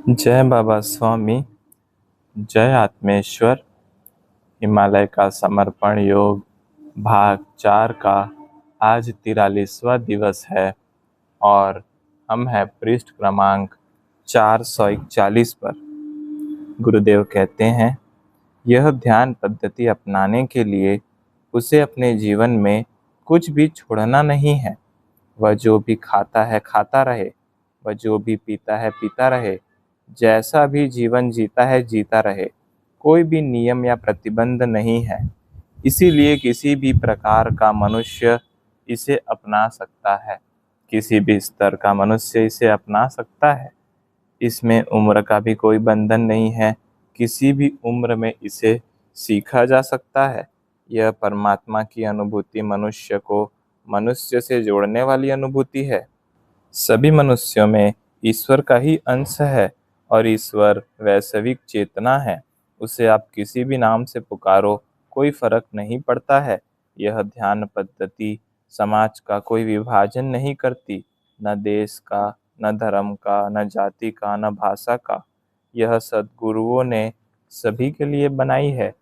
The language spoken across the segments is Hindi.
जय बाबा स्वामी। जय आत्मेश्वर। हिमालय का समर्पण योग भाग 4 का आज 43वां दिवस है और हम हैं पृष्ठ क्रमांक 441 पर। गुरुदेव कहते हैं, यह ध्यान पद्धति अपनाने के लिए उसे अपने जीवन में कुछ भी छोड़ना नहीं है। वह जो भी खाता है खाता रहे, वह जो भी पीता है पीता रहे, जैसा भी जीवन जीता है जीता रहे। कोई भी नियम या प्रतिबंध नहीं है। इसीलिए किसी भी प्रकार का मनुष्य इसे अपना सकता है। किसी भी स्तर का मनुष्य इसे अपना सकता है। इसमें उम्र का भी कोई बंधन नहीं है। किसी भी उम्र में इसे सीखा जा सकता है। यह परमात्मा की अनुभूति मनुष्य को मनुष्य से जोड़ने वाली अनुभूति है। सभी मनुष्यों में ईश्वर का ही अंश है और ईश्वर वैश्विक चेतना है। उसे आप किसी भी नाम से पुकारो, कोई फर्क नहीं पड़ता है। यह ध्यान पद्धति समाज का कोई विभाजन नहीं करती, न देश का, न धर्म का, न जाति का, न भाषा का। यह सद्गुरुओं ने सभी के लिए बनाई है।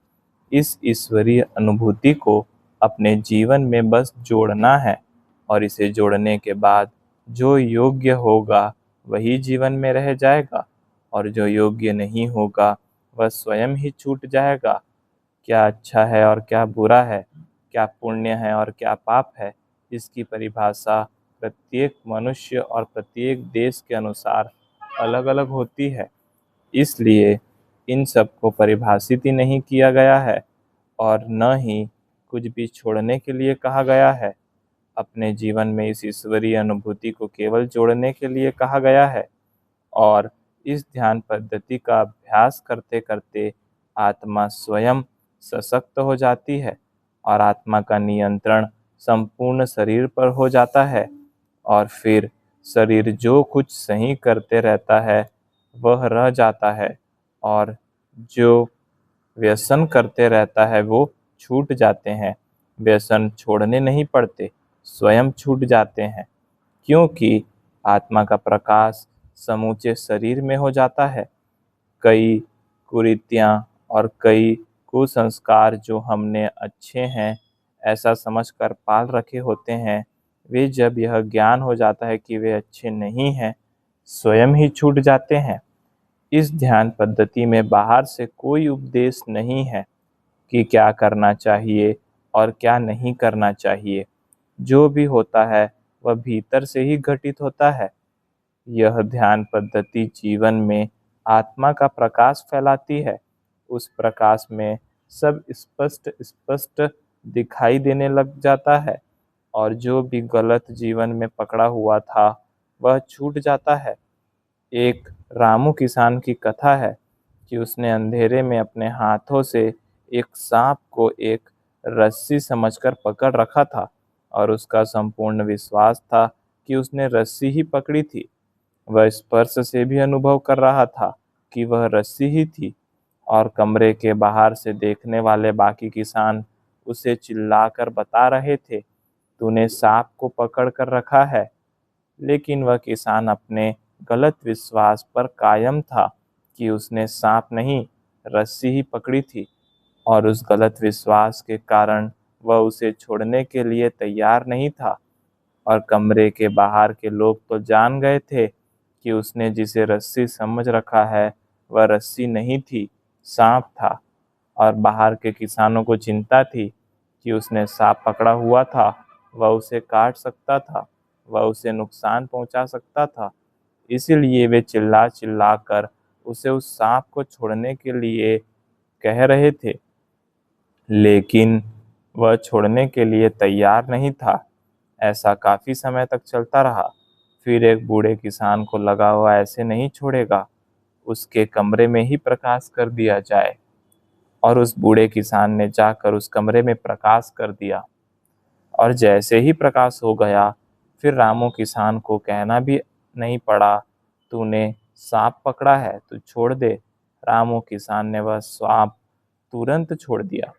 इस ईश्वरीय अनुभूति को अपने जीवन में बस जोड़ना है और इसे जोड़ने के बाद जो योग्य होगा वही जीवन में रह जाएगा और जो योग्य नहीं होगा वह स्वयं ही छूट जाएगा। क्या अच्छा है और क्या बुरा है, क्या पुण्य है और क्या पाप है, इसकी परिभाषा प्रत्येक मनुष्य और प्रत्येक देश के अनुसार अलग अलग होती है। इसलिए इन सब को परिभाषित ही नहीं किया गया है और न ही कुछ भी छोड़ने के लिए कहा गया है। अपने जीवन में इस ईश्वरीय अनुभूति को केवल जोड़ने के लिए कहा गया है और इस ध्यान पद्धति का अभ्यास करते करते आत्मा स्वयं सशक्त हो जाती है और आत्मा का नियंत्रण संपूर्ण शरीर पर हो जाता है और फिर शरीर जो कुछ सही करते रहता है वह रह जाता है और जो व्यसन करते रहता है वो छूट जाते हैं। व्यसन छोड़ने नहीं पड़ते, स्वयं छूट जाते हैं, क्योंकि आत्मा का प्रकाश समूचे शरीर में हो जाता है। कई कुरीतियाँ और कई कुसंस्कार जो हमने अच्छे हैं ऐसा समझकर पाल रखे होते हैं, वे जब यह ज्ञान हो जाता है कि वे अच्छे नहीं हैं, स्वयं ही छूट जाते हैं। इस ध्यान पद्धति में बाहर से कोई उपदेश नहीं है कि क्या करना चाहिए और क्या नहीं करना चाहिए। जो भी होता है वह भीतर से ही घटित होता है। यह ध्यान पद्धति जीवन में आत्मा का प्रकाश फैलाती है। उस प्रकाश में सब स्पष्ट स्पष्ट दिखाई देने लग जाता है और जो भी गलत जीवन में पकड़ा हुआ था वह छूट जाता है। एक रामू किसान की कथा है कि उसने अंधेरे में अपने हाथों से एक सांप को एक रस्सी समझकर पकड़ रखा था और उसका संपूर्ण विश्वास था कि उसने रस्सी ही पकड़ी थी। वह स्पर्श से भी अनुभव कर रहा था कि वह रस्सी ही थी और कमरे के बाहर से देखने वाले बाकी किसान उसे चिल्लाकर बता रहे थे, तूने सांप को पकड़ कर रखा है। लेकिन वह किसान अपने गलत विश्वास पर कायम था कि उसने सांप नहीं रस्सी ही पकड़ी थी और उस गलत विश्वास के कारण वह उसे छोड़ने के लिए तैयार नहीं था। और कमरे के बाहर के लोग तो जान गए थे कि उसने जिसे रस्सी समझ रखा है वह रस्सी नहीं थी, सांप था। और बाहर के किसानों को चिंता थी कि उसने सांप पकड़ा हुआ था, वह उसे काट सकता था, वह उसे नुकसान पहुंचा सकता था। इसीलिए वे चिल्ला चिल्ला कर उसे उस सांप को छोड़ने के लिए कह रहे थे, लेकिन वह छोड़ने के लिए तैयार नहीं था। ऐसा काफी समय तक चलता रहा। फिर एक बूढ़े किसान को लगा वह ऐसे नहीं छोड़ेगा, उसके कमरे में ही प्रकाश कर दिया जाए। और उस बूढ़े किसान ने जाकर उस कमरे में प्रकाश कर दिया और जैसे ही प्रकाश हो गया फिर रामू किसान को कहना भी नहीं पड़ा, तूने सांप पकड़ा है तू छोड़ दे। रामू किसान ने वह सांप तुरंत छोड़ दिया।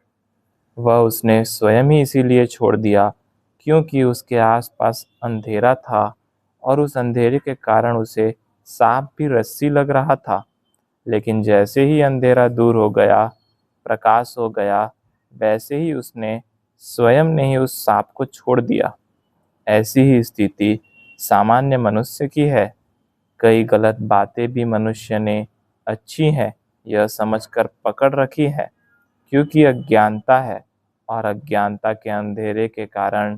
वह उसने स्वयं ही इसीलिए छोड़ दिया क्योंकि उसके आसपास अंधेरा था और उस अंधेरे के कारण उसे सांप भी रस्सी लग रहा था, लेकिन जैसे ही अंधेरा दूर हो गया, प्रकाश हो गया, वैसे ही उसने स्वयं ने ही उस सांप को छोड़ दिया। ऐसी ही स्थिति सामान्य मनुष्य की है। कई गलत बातें भी मनुष्य ने अच्छी हैं यह समझकर पकड़ रखी है, क्योंकि अज्ञानता है, और अज्ञानता के अंधेरे के कारण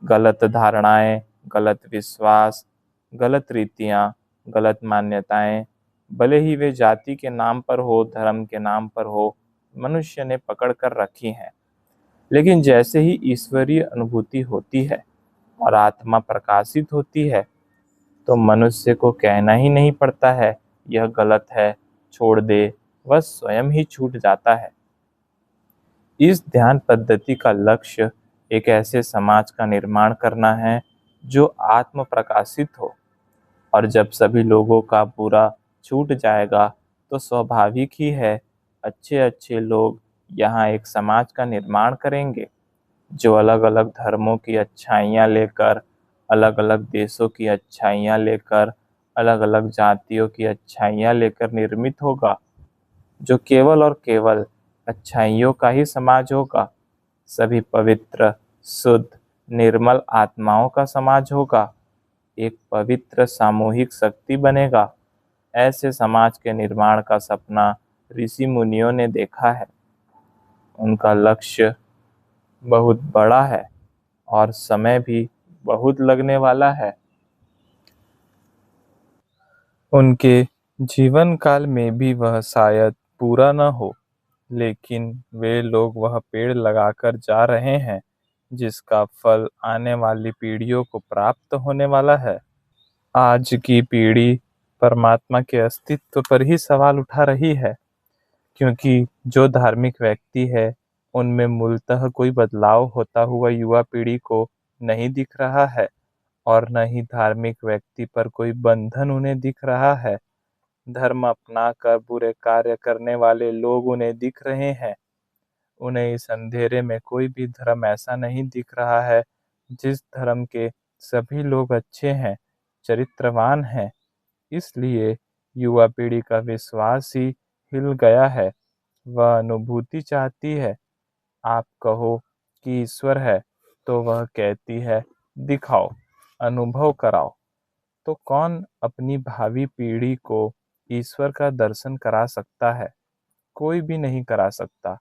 गलत धारणाएं, गलत विश्वास, गलत रीतियां, गलत मान्यताएं, भले ही वे जाति के नाम पर हो, धर्म के नाम पर हो, मनुष्य ने पकड़ कर रखी हैं। लेकिन जैसे ही ईश्वरीय अनुभूति होती है और आत्मा प्रकाशित होती है, तो मनुष्य को कहना ही नहीं पड़ता है यह गलत है, छोड़ दे, वह स्वयं ही छूट जाता है। इस ध्यान पद्धति का लक्ष्य एक ऐसे समाज का निर्माण करना है जो आत्म प्रकाशित हो, और जब सभी लोगों का बुरा छूट जाएगा तो स्वाभाविक ही है अच्छे अच्छे लोग यहाँ एक समाज का निर्माण करेंगे जो अलग अलग धर्मों की अच्छाइयाँ लेकर, अलग अलग देशों की अच्छाइयाँ लेकर, अलग अलग जातियों की अच्छाइयाँ लेकर निर्मित होगा, जो केवल और केवल अच्छाइयों का ही समाज होगा। सभी पवित्र, शुद्ध, निर्मल आत्माओं का समाज होगा, एक पवित्र सामूहिक शक्ति बनेगा। ऐसे समाज के निर्माण का सपना ऋषि मुनियों ने देखा है। उनका लक्ष्य बहुत बड़ा है और समय भी बहुत लगने वाला है। उनके जीवन काल में भी वह शायद पूरा न हो, लेकिन वे लोग वह पेड़ लगाकर जा रहे हैं जिसका फल आने वाली पीढ़ियों को प्राप्त होने वाला है। आज की पीढ़ी परमात्मा के अस्तित्व पर ही सवाल उठा रही है, क्योंकि जो धार्मिक व्यक्ति है उनमें मूलतः कोई बदलाव होता हुआ युवा पीढ़ी को नहीं दिख रहा है, और न ही धार्मिक व्यक्ति पर कोई बंधन उन्हें दिख रहा है। धर्म अपनाकर बुरे कार्य करने वाले लोग उन्हें दिख रहे हैं। उन्हें इस अंधेरे में कोई भी धर्म ऐसा नहीं दिख रहा है जिस धर्म के सभी लोग अच्छे हैं, चरित्रवान हैं। इसलिए युवा पीढ़ी का विश्वास ही हिल गया है। वह अनुभूति चाहती है। आप कहो कि ईश्वर है तो वह कहती है दिखाओ, अनुभव कराओ। तो कौन अपनी भावी पीढ़ी को ईश्वर का दर्शन करा सकता है? कोई भी नहीं करा सकता।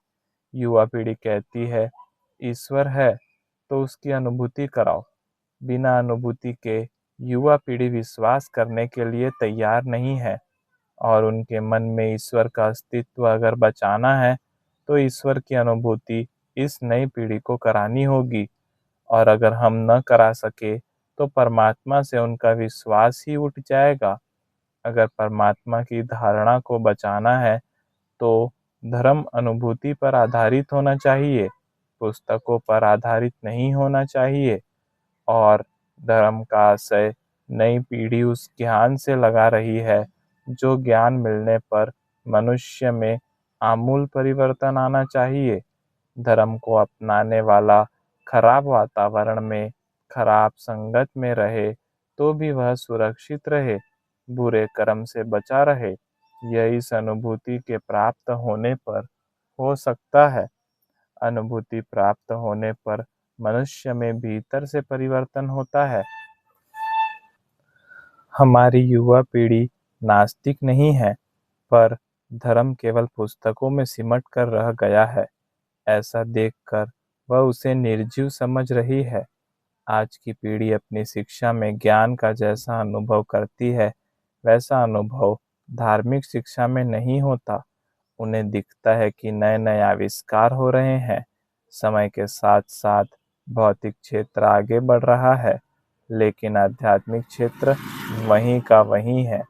युवा पीढ़ी कहती है ईश्वर है तो उसकी अनुभूति कराओ। बिना अनुभूति के युवा पीढ़ी विश्वास करने के लिए तैयार नहीं है, और उनके मन में ईश्वर का अस्तित्व अगर बचाना है तो ईश्वर की अनुभूति इस नई पीढ़ी को करानी होगी। और अगर हम न करा सके तो परमात्मा से उनका विश्वास ही उठ जाएगा। अगर परमात्मा की धारणा को बचाना है तो धर्म अनुभूति पर आधारित होना चाहिए, पुस्तकों पर आधारित नहीं होना चाहिए। और धर्म का आशय नई पीढ़ी उस ज्ञान से लगा रही है जो ज्ञान मिलने पर मनुष्य में आमूल परिवर्तन आना चाहिए। धर्म को अपनाने वाला खराब वातावरण में, खराब संगत में रहे तो भी वह सुरक्षित रहे, बुरे कर्म से बचा रहे। यह इस अनुभूति के प्राप्त होने पर हो सकता है। अनुभूति प्राप्त होने पर मनुष्य में भीतर से परिवर्तन होता है। हमारी युवा पीढ़ी नास्तिक नहीं है, पर धर्म केवल पुस्तकों में सिमट कर रह गया है। ऐसा देखकर वह उसे निर्जीव समझ रही है। आज की पीढ़ी अपनी शिक्षा में ज्ञान का जैसा अनुभव करती है, वैसा अनुभव धार्मिक शिक्षा में नहीं होता। उन्हें दिखता है कि नए नए आविष्कार हो रहे हैं। समय के साथ साथ भौतिक क्षेत्र आगे बढ़ रहा है, लेकिन आध्यात्मिक क्षेत्र वहीं का वहीं है।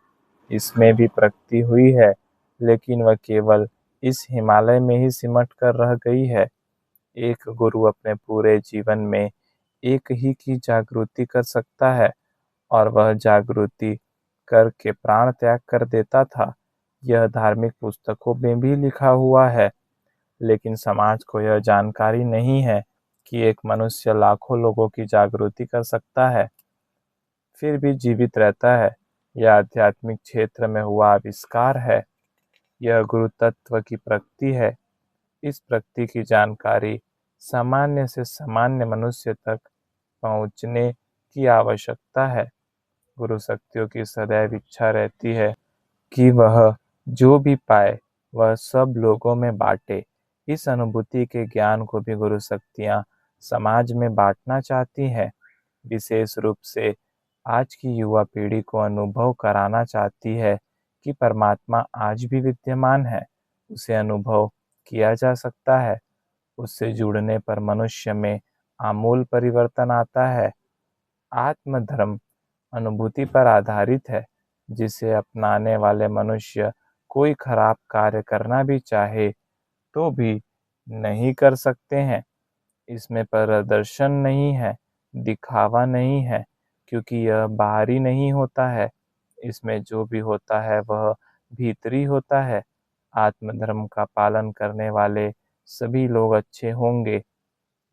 इसमें भी प्रगति हुई है, लेकिन वह केवल इस हिमालय में ही सिमट कर रह गई है। एक गुरु अपने पूरे जीवन में एक ही की जागृति कर सकता है, और वह जागृति करके प्राण त्याग कर देता था। यह धार्मिक पुस्तकों में भी लिखा हुआ है, लेकिन समाज को यह जानकारी नहीं है कि एक मनुष्य लाखों लोगों की जागृति कर सकता है, फिर भी जीवित रहता है। यह आध्यात्मिक क्षेत्र में हुआ आविष्कार है। यह गुरु तत्व की प्रगति है। इस प्रगति की जानकारी सामान्य से सामान्य मनुष्य तक पहुँचने की आवश्यकता है। गुरु शक्तियों की सदैव इच्छा रहती है कि वह जो भी पाए वह सब लोगों में बांटे। इस अनुभूति के ज्ञान को भी गुरु शक्तियाँ समाज में बांटना चाहती हैं। विशेष रूप से आज की युवा पीढ़ी को अनुभव कराना चाहती है कि परमात्मा आज भी विद्यमान है, उसे अनुभव किया जा सकता है। उससे जुड़ने पर मनुष्य में आमूल परिवर्तन आता है। आत्मधर्म अनुभूति पर आधारित है, जिसे अपनाने वाले मनुष्य कोई खराब कार्य करना भी चाहे तो भी नहीं कर सकते हैं। इसमें प्रदर्शन नहीं है, दिखावा नहीं है, क्योंकि यह बाहरी नहीं होता है। इसमें जो भी होता है वह भीतरी होता है। आत्मधर्म का पालन करने वाले सभी लोग अच्छे होंगे।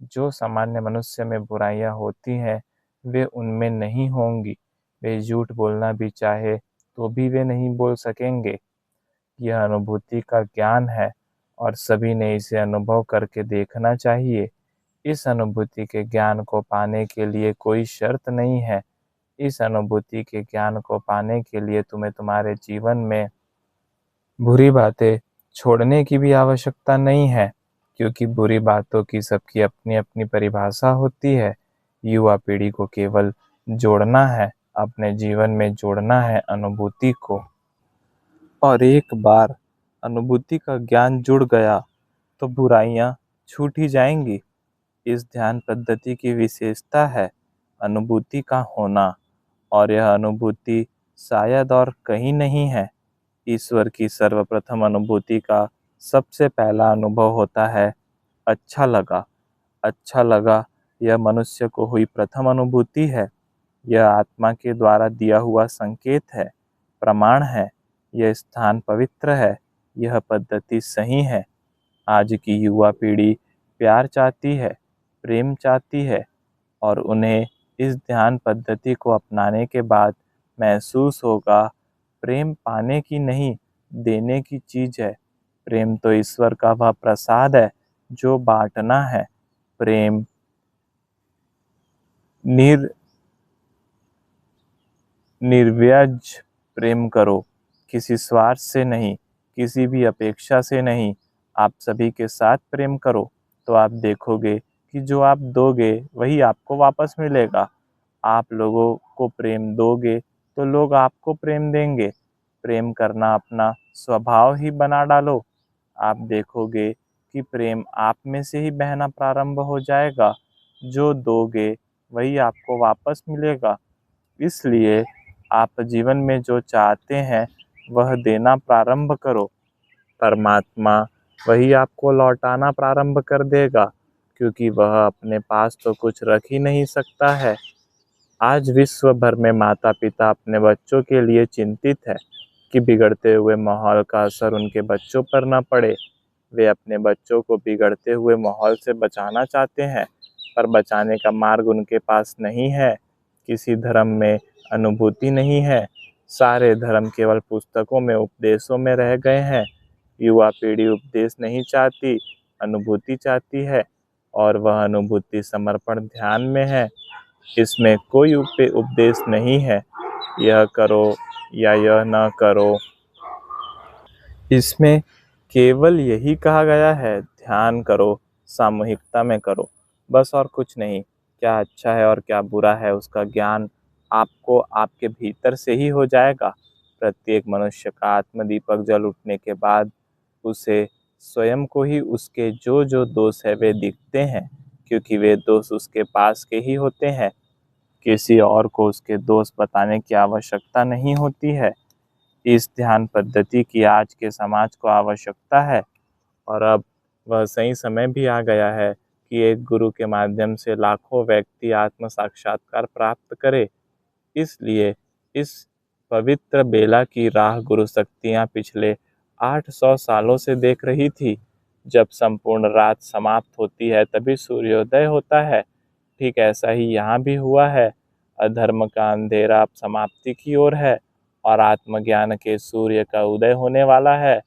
जो सामान्य मनुष्य में बुराइयां होती हैं वे उनमें नहीं होंगी। वे झूठ बोलना भी चाहे तो भी वे नहीं बोल सकेंगे। यह अनुभूति का ज्ञान है और सभी ने इसे अनुभव करके देखना चाहिए। इस अनुभूति के ज्ञान को पाने के लिए कोई शर्त नहीं है। इस अनुभूति के ज्ञान को पाने के लिए तुम्हें तुम्हारे जीवन में बुरी बातें छोड़ने की भी आवश्यकता नहीं है, क्योंकि बुरी बातों की सबकी अपनी अपनी परिभाषा होती है। युवा पीढ़ी को केवल जोड़ना है, अपने जीवन में जोड़ना है अनुभूति को। और एक बार अनुभूति का ज्ञान जुड़ गया तो बुराइयां छूट ही जाएंगी। इस ध्यान पद्धति की विशेषता है अनुभूति का होना, और यह अनुभूति शायद और कहीं नहीं है। ईश्वर की सर्वप्रथम अनुभूति का सबसे पहला अनुभव होता है अच्छा लगा। अच्छा लगा यह मनुष्य को हुई प्रथम अनुभूति है। यह आत्मा के द्वारा दिया हुआ संकेत है, प्रमाण है। यह स्थान पवित्र है। यह पद्धति सही है। आज की युवा पीढ़ी प्यार चाहती है, प्रेम चाहती है, और उन्हें इस ध्यान पद्धति को अपनाने के बाद महसूस होगा प्रेम पाने की नहीं, देने की चीज है। प्रेम तो ईश्वर का वह प्रसाद है जो बांटना है। प्रेम निर्व्याज प्रेम करो, किसी स्वार्थ से नहीं, किसी भी अपेक्षा से नहीं। आप सभी के साथ प्रेम करो तो आप देखोगे कि जो आप दोगे वही आपको वापस मिलेगा। आप लोगों को प्रेम दोगे तो लोग आपको प्रेम देंगे। प्रेम करना अपना स्वभाव ही बना डालो। आप देखोगे कि प्रेम आप में से ही बहना प्रारंभ हो जाएगा। जो दोगे वही आपको वापस मिलेगा। इसलिए आप जीवन में जो चाहते हैं वह देना प्रारंभ करो। परमात्मा वही आपको लौटाना प्रारंभ कर देगा, क्योंकि वह अपने पास तो कुछ रख ही नहीं सकता है। आज विश्व भर में माता पिता अपने बच्चों के लिए चिंतित है कि बिगड़ते हुए माहौल का असर उनके बच्चों पर न पड़े। वे अपने बच्चों को बिगड़ते हुए माहौल से बचाना चाहते हैं, पर बचाने का मार्ग उनके पास नहीं है। किसी धर्म में अनुभूति नहीं है। सारे धर्म केवल पुस्तकों में, उपदेशों में रह गए हैं। युवा पीढ़ी उपदेश नहीं चाहती, अनुभूति चाहती है, और वह अनुभूति समर्पण ध्यान में है। इसमें कोई उपदेश नहीं है, यह करो या यह न करो। इसमें केवल यही कहा गया है, ध्यान करो, सामूहिकता में करो, बस और कुछ नहीं। क्या अच्छा है और क्या बुरा है उसका ज्ञान आपको आपके भीतर से ही हो जाएगा। प्रत्येक मनुष्य का आत्मदीपक जल उठने के बाद उसे स्वयं को ही उसके जो जो दोष है वे दिखते हैं, क्योंकि वे दोष उसके पास के ही होते हैं। किसी और को उसके दोष बताने की आवश्यकता नहीं होती है। इस ध्यान पद्धति की आज के समाज को आवश्यकता है, और अब वह सही समय भी आ गया है कि एक गुरु के माध्यम से लाखों व्यक्ति आत्म साक्षात्कार प्राप्त करे। इसलिए इस पवित्र बेला की राह गुरु शक्तियाँ पिछले 800 सालों से देख रही थी। जब संपूर्ण रात समाप्त होती है तभी सूर्योदय होता है। ठीक ऐसा ही यहाँ भी हुआ है। अधर्म का अंधेरा अब समाप्ति की ओर है और आत्मज्ञान के सूर्य का उदय होने वाला है।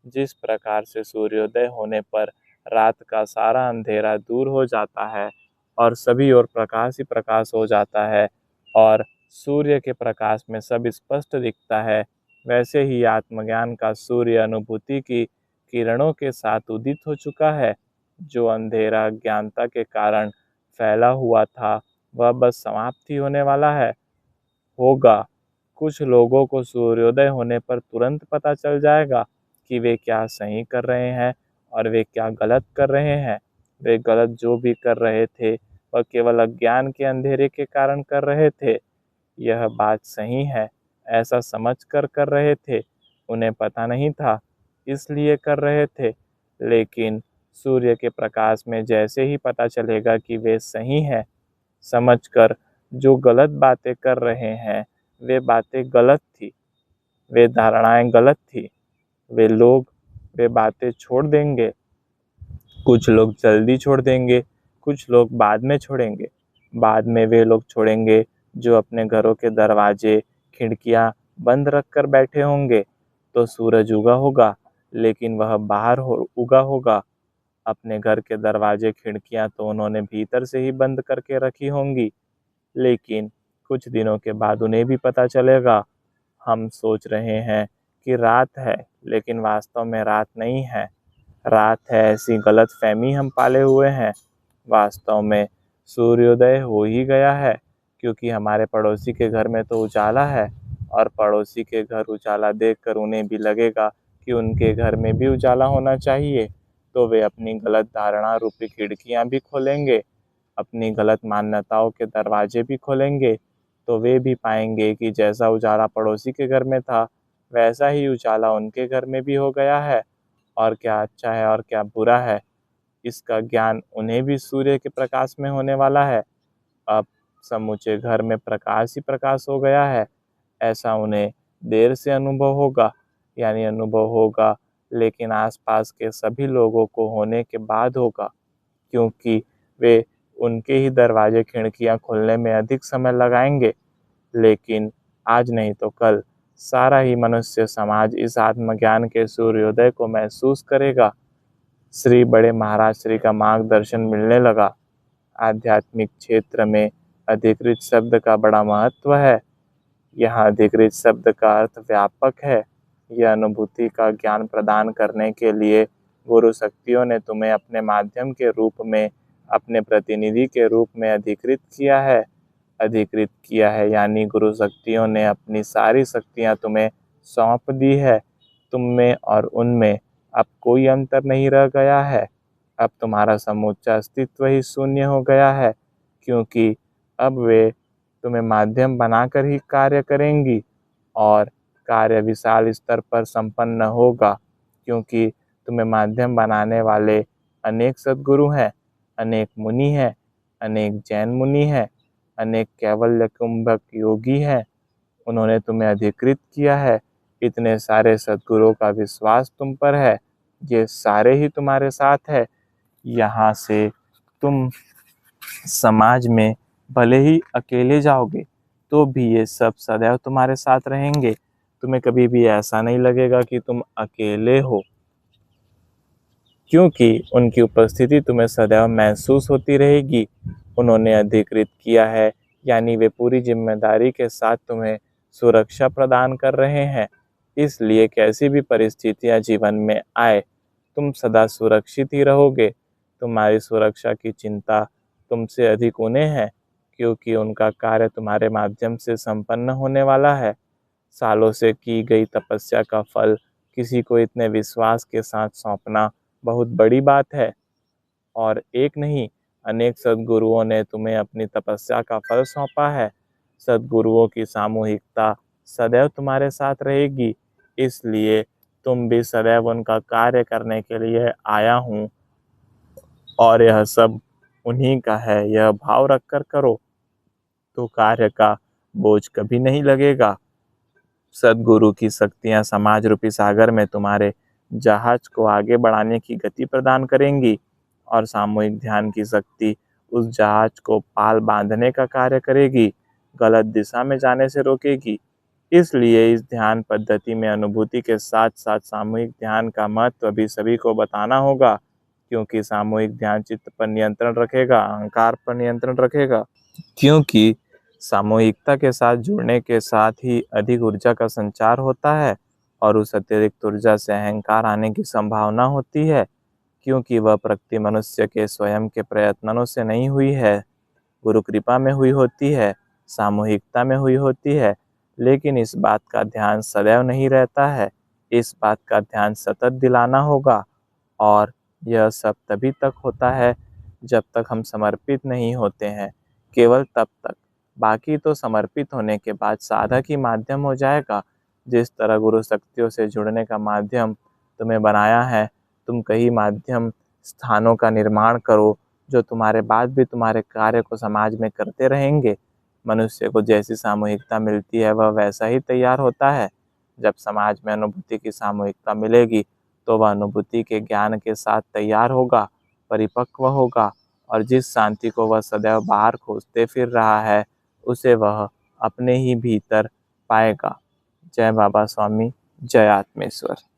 जिस प्रकार से सूर्योदय होने पर रात का सारा अंधेरा दूर हो जाता है और सभी ओर प्रकाश ही प्रकाश हो जाता है और सूर्य के प्रकाश में सब स्पष्ट दिखता है, वैसे ही आत्मज्ञान का सूर्य अनुभूति की किरणों के साथ उदित हो चुका है। जो अंधेरा ज्ञानता के कारण फैला हुआ था वह बस समाप्त ही होने वाला है, होगा। कुछ लोगों को सूर्योदय होने पर तुरंत पता चल जाएगा कि वे क्या सही कर रहे हैं और वे क्या गलत कर रहे हैं। वे गलत जो भी कर रहे थे वह केवल अज्ञान के अंधेरे के कारण कर रहे थे। यह बात सही है ऐसा समझकर कर रहे थे, उन्हें पता नहीं था इसलिए कर रहे थे। लेकिन सूर्य के प्रकाश में जैसे ही पता चलेगा कि वे सही हैं, समझकर जो गलत बातें कर रहे हैं वे बातें गलत थी, वे धारणाएं गलत थी, वे लोग वे बातें छोड़ देंगे। कुछ लोग जल्दी छोड़ देंगे, कुछ लोग बाद में छोड़ेंगे। बाद में वे लोग छोड़ेंगे जो अपने घरों के दरवाजे खिड़कियां बंद रखकर बैठे होंगे। तो सूरज उगा होगा लेकिन वह बाहर उगा होगा। अपने घर के दरवाजे खिड़कियां तो उन्होंने भीतर से ही बंद करके रखी होंगी, लेकिन कुछ दिनों के बाद उन्हें भी पता चलेगा। हम सोच रहे हैं कि रात है, लेकिन वास्तव में रात नहीं है। रात है ऐसी गलतफहमी हम पाले हुए हैं। वास्तव में सूर्योदय हो ही गया है, क्योंकि हमारे पड़ोसी के घर में तो उजाला है और पड़ोसी के घर उजाला देखकर उन्हें भी लगेगा कि उनके घर में भी उजाला होना चाहिए। तो वे अपनी गलत धारणा रूपी खिड़कियां भी खोलेंगे, अपनी गलत मान्यताओं के दरवाजे भी खोलेंगे। तो वे भी पाएंगे कि जैसा उजाला पड़ोसी के घर में था वैसा ही उजाला उनके घर में भी हो गया है। और क्या अच्छा है और क्या बुरा है, इसका ज्ञान उन्हें भी सूर्य के प्रकाश में होने वाला है। अब समूचे घर में प्रकाश ही प्रकाश हो गया है, ऐसा उन्हें देर से अनुभव होगा, यानी अनुभव होगा लेकिन आसपास के सभी लोगों को होने के बाद होगा, क्योंकि वे उनके ही दरवाजे खिड़कियां खोलने में अधिक समय लगाएंगे। लेकिन आज नहीं तो कल सारा ही मनुष्य समाज इस आत्मज्ञान के सूर्योदय को महसूस करेगा। श्री बड़े महाराज श्री का मार्गदर्शन मिलने लगा। आध्यात्मिक क्षेत्र में अधिकृत शब्द का बड़ा महत्व है। यहाँ अधिकृत शब्द का अर्थ व्यापक है। यह अनुभूति का ज्ञान प्रदान करने के लिए गुरु शक्तियों ने तुम्हें अपने माध्यम के रूप में, अपने प्रतिनिधि के रूप में अधिकृत किया है। अधिकृत किया है यानी गुरु शक्तियों ने अपनी सारी शक्तियाँ तुम्हें सौंप दी है। तुम में और उनमें अब कोई अंतर नहीं रह गया है। अब तुम्हारा समूचा अस्तित्व ही शून्य हो गया है, क्योंकि अब वे तुम्हें माध्यम बनाकर ही कार्य करेंगी और कार्य विशाल स्तर पर संपन्न होगा, क्योंकि तुम्हें माध्यम बनाने वाले अनेक सद्गुरु हैं, अनेक मुनि हैं, अनेक जैन मुनि हैं, अनेक कैवल्य कुंभक योगी हैं। उन्होंने तुम्हें अधिकृत किया है। इतने सारे सद्गुरुओं का विश्वास तुम पर है, ये सारे ही तुम्हारे साथ है। यहाँ से तुम समाज में भले ही अकेले जाओगे तो भी ये सब सदैव तुम्हारे साथ रहेंगे। तुम्हें कभी भी ऐसा नहीं लगेगा कि तुम अकेले हो, क्योंकि उनकी उपस्थिति तुम्हें सदैव महसूस होती रहेगी। उन्होंने अधिकृत किया है यानी वे पूरी जिम्मेदारी के साथ तुम्हें सुरक्षा प्रदान कर रहे हैं। इसलिए कैसी भी परिस्थितियां जीवन में आए, तुम सदा सुरक्षित ही रहोगे। तुम्हारी सुरक्षा की चिंता तुमसे अधिक उन्हें है, क्योंकि उनका कार्य तुम्हारे माध्यम से संपन्न होने वाला है। सालों से की गई तपस्या का फल किसी को इतने विश्वास के साथ सौंपना बहुत बड़ी बात है। और एक नहीं, अनेक सद्गुरुओं ने तुम्हें अपनी तपस्या का फल सौंपा है। सद्गुरुओं की सामूहिकता सदैव तुम्हारे साथ रहेगी, इसलिए तुम भी सदैव उनका कार्य करने के लिए आया हूँ और यह सब उन्हीं का है, यह भाव रखकर करो तो कार्य का बोझ कभी नहीं लगेगा। सद्गुरु की शक्तियाँ समाज रूपी सागर में तुम्हारे जहाज को आगे बढ़ाने की गति प्रदान करेंगी और सामूहिक ध्यान की शक्ति उस जहाज को पाल बांधने का कार्य करेगी, गलत दिशा में जाने से रोकेगी। इसलिए इस ध्यान पद्धति में अनुभूति के साथ साथ सामूहिक ध्यान का महत्व भी सभी को बताना होगा, क्योंकि सामूहिक ध्यान चित्त पर नियंत्रण रखेगा, अहंकार पर नियंत्रण रखेगा। क्योंकि सामूहिकता के साथ जुड़ने के साथ ही अधिक ऊर्जा का संचार होता है और उस अतिरिक्त ऊर्जा से अहंकार आने की संभावना होती है, क्योंकि वह प्रकृति मनुष्य के स्वयं के प्रयत्नों से नहीं हुई है, गुरु कृपा में हुई होती है, सामूहिकता में हुई होती है। लेकिन इस बात का ध्यान सदैव नहीं रहता है, इस बात का ध्यान सतत दिलाना होगा। और यह सब तभी तक होता है जब तक हम समर्पित नहीं होते हैं, केवल तब तक। बाकी तो समर्पित होने के बाद साधक ही माध्यम हो जाएगा। जिस तरह गुरु शक्तियों से जुड़ने का माध्यम तुम्हें बनाया है, तुम कई माध्यम स्थानों का निर्माण करो जो तुम्हारे बाद भी तुम्हारे कार्य को समाज में करते रहेंगे। मनुष्य को जैसी सामूहिकता मिलती है वह वैसा ही तैयार होता है। जब समाज में अनुभूति की सामूहिकता मिलेगी तो वह अनुभूति के ज्ञान के साथ तैयार होगा, परिपक्व होगा, और जिस शांति को वह सदैव बाहर खोजते फिर रहा है उसे वह अपने ही भीतर पाएगा। जय बाबा स्वामी, जय आत्मेश्वर।